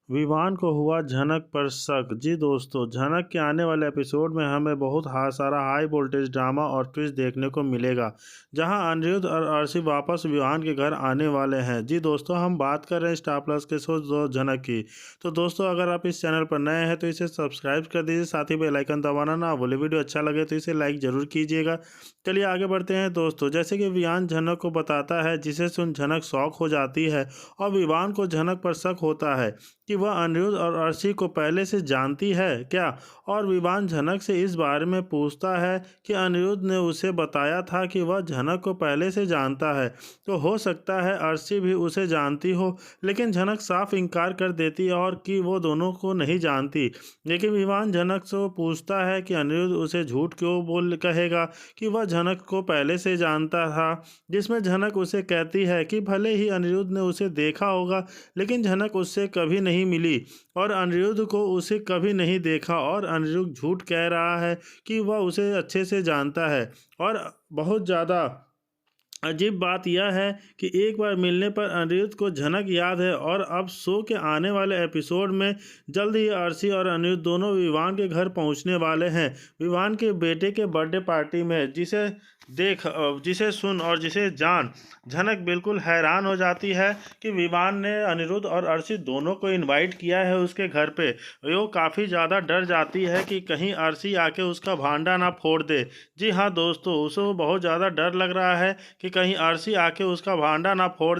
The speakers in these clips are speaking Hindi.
विवान को हुआ झनक पर शक। जी दोस्तों, झनक के आने वाले एपिसोड में हमें बहुत सारा हाई वोल्टेज ड्रामा और ट्विस्ट देखने को मिलेगा, जहां अनिरुद्ध और अर्शी वापस विवान के घर आने वाले हैं। जी दोस्तों, हम बात कर रहे हैं स्टार प्लस के शो झनक की। तो दोस्तों, अगर आप इस चैनल पर नए हैं तो इसे सब्सक्राइब कर दीजिए, साथ ही बेल आइकन दबाना ना भूलें। वीडियो अच्छा लगे तो इसे लाइक जरूर कीजिएगा। चलिए आगे बढ़ते हैं दोस्तों। जैसे कि विवान झनक को बताता है, जिसे सुन झनक शॉक हो जाती है और विवान को झनक पर शक होता है कि वह अनिरुद्ध और अर्शी को पहले से जानती है क्या। और विवान झनक से इस बारे में पूछता है कि अनिरुद्ध ने उसे बताया था कि वह झनक को पहले से जानता है, तो हो सकता है अर्शी भी उसे जानती हो। लेकिन झनक साफ इनकार कर देती है और कि वो दोनों को नहीं जानती। लेकिन विवान झनक से पूछता है कि अनिरुद्ध उसे झूठ क्यों बोल कहेगा कि वह झनक को पहले से जानता था, जिसमें झनक उसे कहती है कि भले ही अनिरुद्ध ने उसे देखा होगा, लेकिन झनक उससे कभी नहीं मिली और अनिरुद्ध को उसे कभी नहीं देखा। और अनिरुद्ध झूठ कह रहा है कि वह उसे अच्छे से जानता है। और बहुत ज़्यादा अजीब बात यह है कि एक बार मिलने पर अनिरुद्ध को झनक याद है और अब शो के आने वाले एपिसोड में जल्द ही अर्शी और अनिरुद्ध दोनों विवान के घर पहुंचने वाले हैं, विवान के बेटे के बर्थडे पार्टी में। जिसे सुन और जिसे जान झनक बिल्कुल हैरान हो जाती है कि विवान ने अनिरुद्ध और अर्शी दोनों को इनवाइट किया है उसके घर पे। वो काफ़ी ज़्यादा डर जाती है कि कहीं अर्शी आके उसका भांडा ना फोड़ दे। जी हाँ दोस्तों, उसे बहुत ज़्यादा डर लग रहा है कि कहीं अर्शी आके उसका भांडा ना फोड़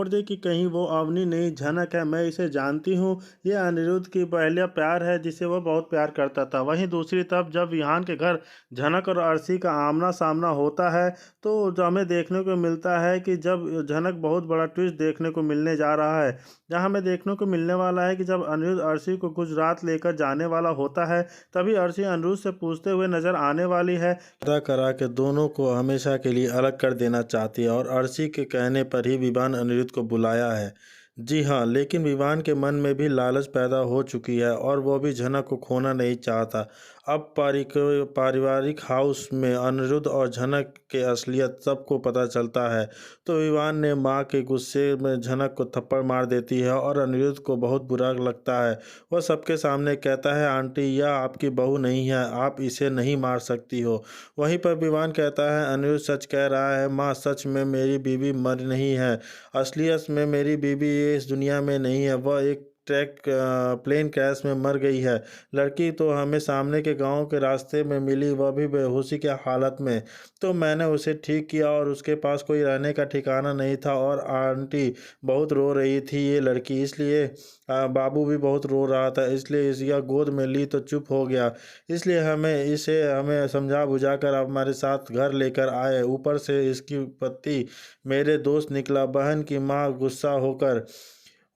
दे कि कहीं वो अवनी नहीं झनक है, मैं इसे जानती हूँ, ये अनिरुद्ध की पहला प्यार है जिसे वह बहुत प्यार करता था। वहीं दूसरी तरफ जब विहान के घर झनक और अर्शी का आमना सामना होता है तो हमें देखने को मिलता है कि जब झनक बहुत बड़ा ट्विस्ट देखने को मिलने जा रहा है, जहाँ हमें देखने को मिलने वाला है कि जब अनिरुद्ध अर्शी को गुजरात लेकर जाने वाला होता है, तभी अर्शी अनिरुद्ध से पूछते हुए नजर आने वाली है। वादा करा के दोनों को हमेशा के लिए अलग कर देना चाहती है और अर्शी के कहने पर ही विवान अनिरुद्ध को बुलाया है। जी हाँ, लेकिन विवान के मन में भी लालच पैदा हो चुकी है और वो भी झनक को खोना नहीं चाहता। अब पारिवारिक हाउस में अनिरुद्ध और झनक के असलियत सबको पता चलता है, तो विवान ने माँ के गुस्से में झनक को थप्पड़ मार देती है और अनिरुद्ध को बहुत बुरा लगता है। वह सबके सामने कहता है, आंटी यह आपकी बहू नहीं है, आप इसे नहीं मार सकती हो। वहीं पर विवान कहता है, अनिरुद्ध सच कह रहा है माँ, सच में मेरी बीवी मर नहीं है, असलियत में मेरी बीवी ये इस दुनिया में नहीं है, वह एक प्लेन क्रैश में मर गई है। लड़की तो हमें सामने के गांव के रास्ते में मिली, वह भी बेहोशी की हालत में, तो मैंने उसे ठीक किया और उसके पास कोई रहने का ठिकाना नहीं था और आंटी बहुत रो रही थी ये लड़की, इसलिए बाबू भी बहुत रो रहा था, इसलिए इसका गोद में ली तो चुप हो गया, इसलिए हमें समझा बुझाकर अब हमारे साथ घर लेकर आए। ऊपर से इसकी पति मेरे दोस्त निकला। बहन की माँ गुस्सा होकर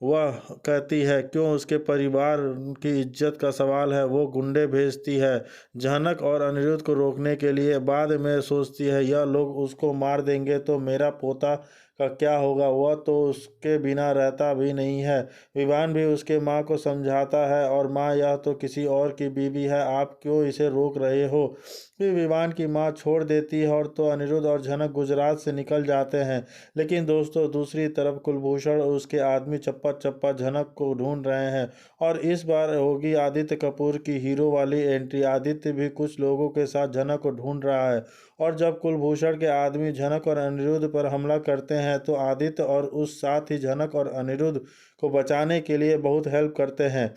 वह कहती है क्यों उसके परिवार की इज्जत का सवाल है, वो गुंडे भेजती है झनक और अनिरुद्ध को रोकने के लिए। बाद में सोचती है यह लोग उसको मार देंगे तो मेरा पोता का क्या होगा, वह तो उसके बिना रहता भी नहीं है। विवान भी उसके माँ को समझाता है और माँ यह तो किसी और की बीवी है, आप क्यों इसे रोक रहे हो। फिर विवान की माँ छोड़ देती है और तो अनिरुद्ध और झनक गुजरात से निकल जाते हैं। लेकिन दोस्तों, दूसरी तरफ कुलभूषण और उसके आदमी चप्पा चप्पा झनक को ढूंढ रहे हैं और इस बार होगी आदित्य कपूर की हीरो वाली एंट्री। आदित्य भी कुछ लोगों के साथ झनक को ढूंढ रहा है और जब कुलभूषण के आदमी झनक और अनिरुद्ध पर हमला करते हैं तो आदित्य और उस साथ ही झनक और अनिरुद्ध को बचाने के लिए बहुत हेल्प करते हैं।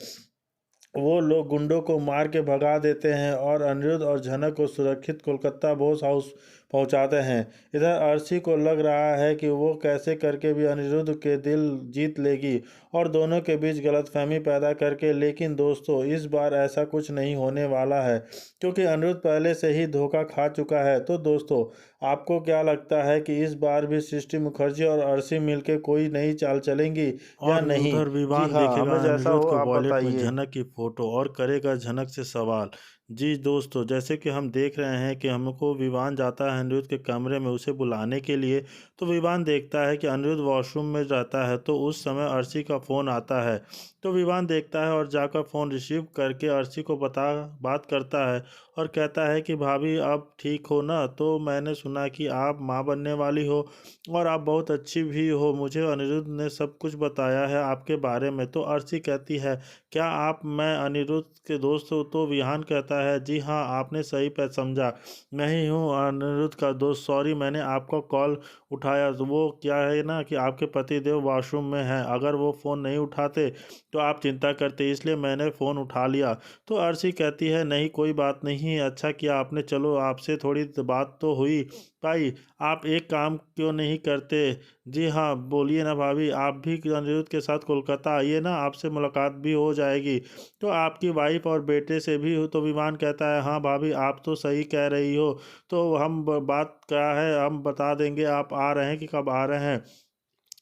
वो लोग गुंडों को मार के भगा देते हैं और अनिरुद्ध और झनक को सुरक्षित कोलकाता बोस हाउस पहुंचाते हैं। इधर अर्शी को लग रहा है कि वो कैसे करके भी अनिरुद्ध के दिल जीत लेगी और दोनों के बीच गलतफहमी पैदा करके। लेकिन दोस्तों, इस बार ऐसा कुछ नहीं होने वाला है क्योंकि अनिरुद्ध पहले से ही धोखा खा चुका है। तो दोस्तों, आपको क्या लगता है कि इस बार भी सृष्टि मुखर्जी और अर्शी मिलके कोई नई चाल चलेंगी या नहीं? उधर जी विवान हाँ, देखेगा हमें जैसा अनिरुद्ध हो के आप वॉलेट में बताइए। झनक की फोटो और करेगा झनक से सवाल। जी दोस्तों, जैसे कि हम देख रहे हैं कि हमको विवान जाता है अनिरुद्ध के कमरे में उसे बुलाने के लिए। तो विवान देखता है कि अनिरुद्ध वॉशरूम में रहता है, तो उस समय अर्शी का फ़ोन आता है। तो विवान देखता है और जाकर फ़ोन रिसीव करके अर्शी को बात करता है और कहता है कि भाभी अब ठीक हो ना? तो मैंने सुना कि आप माँ बनने वाली हो और आप बहुत अच्छी भी हो। मुझे अनिरुद्ध ने सब कुछ बताया है आपके बारे में। तो अर्शी कहती है, क्या आप मैं अनिरुद्ध के दोस्त हो? तो विहान कहता है, जी हाँ, आपने सही पे समझा। मैं ही हूँ अनिरुद्ध का दोस्त। सॉरी मैंने आपका कॉल उठाया। तो वो क्या है ना कि आपके पतिदेव वॉशरूम में हैं। अगर वो फ़ोन नहीं उठाते तो आप चिंता करते, इसलिए मैंने फ़ोन उठा लिया। तो अर्शी कहती है, नहीं कोई बात नहीं, अच्छा किया आपने। चलो आपसे थोड़ी बात तो हुई पाई। आप एक काम क्यों नहीं करते? जी हाँ, बोलिए ना भाभी, आप भी अनिरुद्ध के साथ कोलकाता आइए ना, आपसे मुलाकात भी हो जाएगी। तो आपकी वाइफ और बेटे से भी हो। तो विमान कहता है, हाँ भाभी आप तो सही कह रही हो। तो हम बात क्या है हम बता देंगे, आप आ रहे हैं कि कब आ रहे हैं।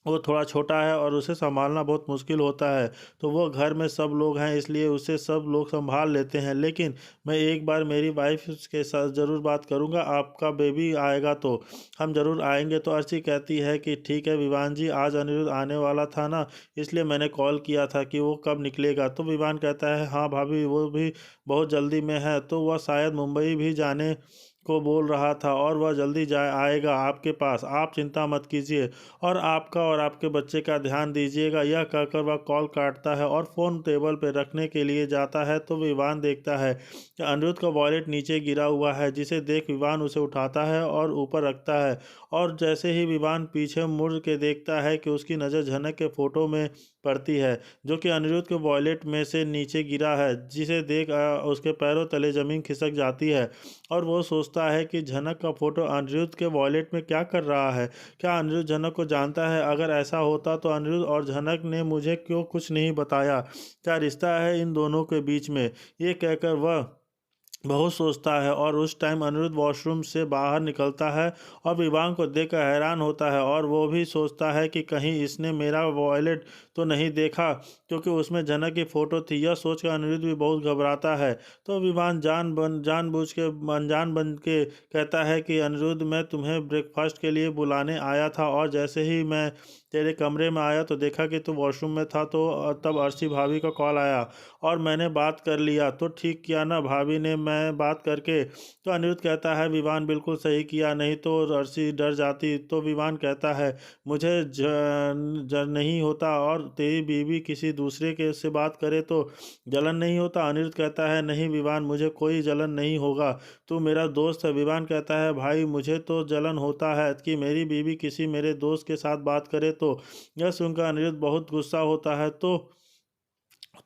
वो थोड़ा छोटा है और उसे संभालना बहुत मुश्किल होता है। तो वो घर में सब लोग हैं इसलिए उसे सब लोग संभाल लेते हैं। लेकिन मैं एक बार मेरी वाइफ के साथ ज़रूर बात करूंगा, आपका बेबी आएगा तो हम ज़रूर आएंगे। तो अर्शी कहती है कि ठीक है विवान जी, आज अनिरुद्ध आने वाला था ना, इसलिए मैंने कॉल किया था कि वो कब निकलेगा। तो विवान कहता है, हाँ भाभी वो भी बहुत जल्दी में है। तो वह शायद मुंबई भी जाने को बोल रहा था और वह जल्दी जाए आएगा आपके पास, आप चिंता मत कीजिए और आपका और आपके बच्चे का ध्यान दीजिएगा। यह कहकर वह कॉल काटता है और फ़ोन टेबल पर रखने के लिए जाता है। तो विवान देखता है कि अनिरुद्ध का वॉलेट नीचे गिरा हुआ है, जिसे देख विवान उसे उठाता है और ऊपर रखता है। और जैसे ही विवान पीछे मुड़ के देखता है कि उसकी नज़र झनक के फ़ोटो में पड़ती है, जो कि अनिरुद्ध के वॉलेट में से नीचे गिरा है, जिसे देख उसके पैरों तले ज़मीन खिसक जाती है। और वो सोचता है कि झनक का फोटो अनिरुद्ध के वॉलेट में क्या कर रहा है। क्या अनिरुद्ध झनक को जानता है? अगर ऐसा होता तो अनिरुद्ध और झनक ने मुझे क्यों कुछ नहीं बताया? क्या रिश्ता है इन दोनों के बीच में? ये कहकर वह बहुत सोचता है और उस टाइम अनिरुद्ध वॉशरूम से बाहर निकलता है और विवान को देखकर हैरान होता है और वो भी सोचता है कि कहीं इसने मेरा वॉलेट तो नहीं देखा, क्योंकि उसमें जनक की फ़ोटो थी। यह सोचकर अनिरुद्ध भी बहुत घबराता है। तो विवान जानबूझ के अनजान बन के कहता है कि अनिरुद्ध, मैं तुम्हें ब्रेकफास्ट के लिए बुलाने आया था और जैसे ही मैं तेरे कमरे में आया तो देखा कि तू वॉशरूम में था। तो तब अर्शी भाभी का कॉल आया और मैंने बात कर लिया। तो ठीक किया ना भाभी ने मैं बात करके। तो अनिरुद्ध कहता है, विवान बिल्कुल सही किया, नहीं तो अर्शी डर जाती। तो विवान कहता है, मुझे नहीं होता और तेरी बीवी किसी दूसरे के से बात करे तो जलन नहीं होता? अनिरुद्ध कहता है, नहीं विवान, मुझे कोई जलन नहीं होगा, तू मेरा दोस्त है। विवान कहता है, भाई मुझे तो जलन होता है कि मेरी बीवी किसी मेरे दोस्त के साथ बात करे तो। यह सुनकर अनिरुद्ध बहुत गुस्सा होता है।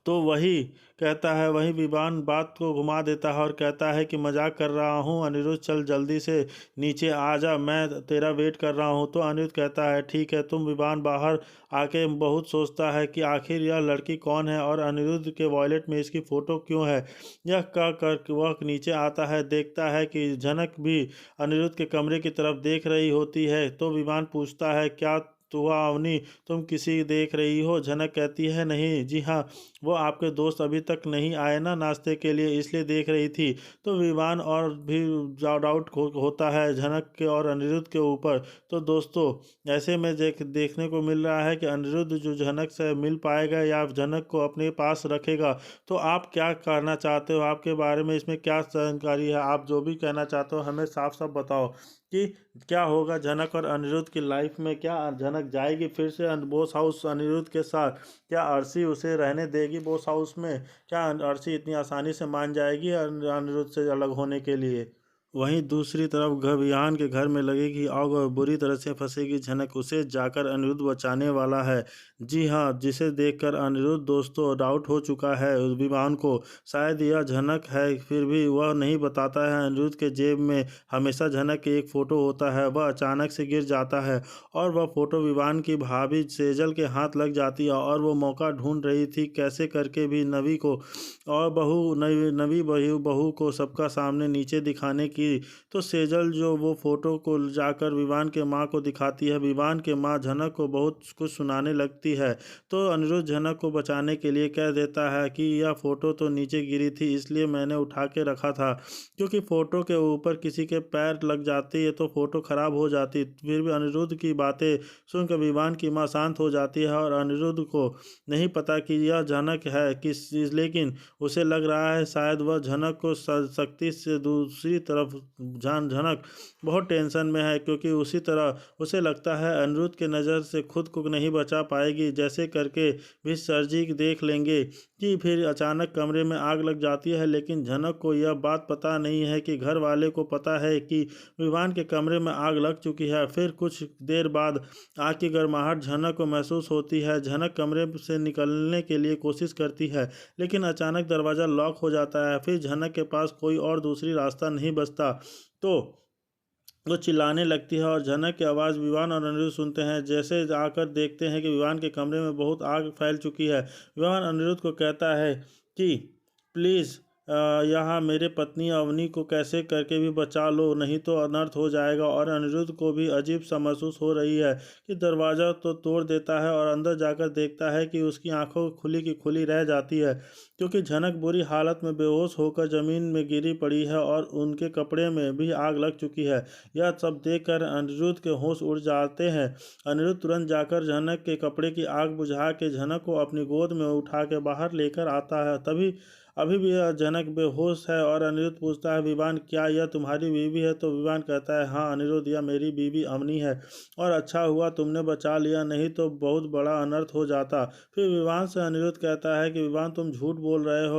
तो वही कहता है, वही विवान बात को घुमा देता है और कहता है कि मजाक कर रहा हूँ अनिरुद्ध, चल जल्दी से नीचे आ जा, मैं तेरा वेट कर रहा हूँ। तो अनिरुद्ध कहता है, ठीक है तुम। विवान बाहर आके बहुत सोचता है कि आखिर यह लड़की कौन है और अनिरुद्ध के वॉलेट में इसकी फ़ोटो क्यों है। यह कह कर वह नीचे आता है, देखता है कि झनक भी अनिरुद्ध के कमरे की तरफ देख रही होती है। तो विवान पूछता है, क्या हुआ अवनी, तुम किसी देख रही हो? झनक कहती है, नहीं जी हाँ, वो आपके दोस्त अभी तक नहीं आए ना नाश्ते के लिए, इसलिए देख रही थी। तो विवान और भी डाउट होता है झनक के और अनिरुद्ध के ऊपर। तो दोस्तों, ऐसे में देखने को मिल रहा है कि अनिरुद्ध जो झनक से मिल पाएगा या झनक को अपने पास रखेगा। तो आप क्या करना चाहते हो? आपके बारे में इसमें क्या जानकारी है? आप जो भी कहना चाहते हो हमें साफ साफ बताओ कि क्या होगा झनक और अनिरुद्ध की लाइफ में। क्या झनक जाएगी फिर से बोस हाउस अनिरुद्ध के साथ? क्या अर्शी उसे रहने देगी बोस हाउस में? क्या अर्शी इतनी आसानी से मान जाएगी अनिरुद्ध से अलग होने के लिए? वहीं दूसरी तरफ विहान के घर में लगेगी आग और बुरी तरह से फंसेगी झनक। उसे जाकर अनिरुद्ध बचाने वाला है। जी हाँ, जिसे देखकर अनिरुद्ध दोस्तों डाउट हो चुका है उस विवान को, शायद यह झनक है, फिर भी वह नहीं बताता है। अनिरुद्ध के जेब में हमेशा झनक की एक फ़ोटो होता है। वह अचानक से गिर जाता है और वह फ़ोटो विवान की भाभी सेजल के हाथ लग जाती है और वो मौका ढूंढ रही थी कैसे करके भी नवी को और नवी बहू को सबका सामने नीचे दिखाने की की तो सेजल जो वो फोटो को जाकर विवान के माँ को दिखाती है। विवान के माँ झनक को बहुत कुछ सुनाने लगती है तो अनिरुद्ध झनक को बचाने के लिए कह देता है कि यह फोटो तो नीचे गिरी थी, इसलिए मैंने उठा के रखा था, क्योंकि फोटो के ऊपर किसी के पैर लग जाती है तो फोटो खराब हो जाती। फिर भी अनिरुद्ध की बातें सुनकर विवान की माँ शांत हो जाती है और अनिरुद्ध को नहीं पता कि यह झनक है किस, लेकिन उसे लग रहा है शायद वह झनक को शक्ति से दूसरी तरफ झनक बहुत टेंशन में है, क्योंकि उसी तरह उसे लगता है अनिरुद्ध के नज़र से खुद को नहीं बचा पाएगी। जैसे करके भी सरजी देख लेंगे कि फिर अचानक कमरे में आग लग जाती है, लेकिन झनक को यह बात पता नहीं है कि घर वाले को पता है कि विवान के कमरे में आग लग चुकी है। फिर कुछ देर बाद आग की गर्माहट झनक को महसूस होती है। झनक कमरे से निकलने के लिए कोशिश करती है, लेकिन अचानक दरवाज़ा लॉक हो जाता है। फिर झनक के पास कोई और दूसरी रास्ता नहीं बचता तो वो चिल्लाने लगती है और झनक की आवाज़ विवान और अनिरुद्ध सुनते हैं। जैसे आकर देखते हैं कि विवान के कमरे में बहुत आग फैल चुकी है। विवान अनिरुद्ध को कहता है कि प्लीज़ यहाँ मेरे पत्नी अवनी को कैसे करके भी बचा लो, नहीं तो अनर्थ हो जाएगा। और अनिरुद्ध को भी अजीब सा महसूस हो रही है कि दरवाज़ा तो तोड़ देता है और अंदर जाकर देखता है कि उसकी आंखों खुली की खुली रह जाती है, क्योंकि झनक बुरी हालत में बेहोश होकर ज़मीन में गिरी पड़ी है और उनके कपड़े में भी आग लग चुकी है। यह सब देखकर अनिरुद्ध के होश उड़ जाते हैं। अनिरुद्ध तुरंत जाकर झनक के कपड़े की आग बुझा के झनक को अपनी गोद में उठा के बाहर लेकर आता है। तभी अभी भी यह झनक बेहोश है और अनिरुद्ध पूछता है विवान क्या यह तुम्हारी बीवी है? तो विवान कहता है हाँ अनिरुद्ध, यह मेरी बीवी अवनी है और अच्छा हुआ तुमने बचा लिया, नहीं तो बहुत बड़ा अनर्थ हो जाता। फिर विवान से अनिरुद्ध कहता है कि विवान तुम झूठ बोल रहे हो,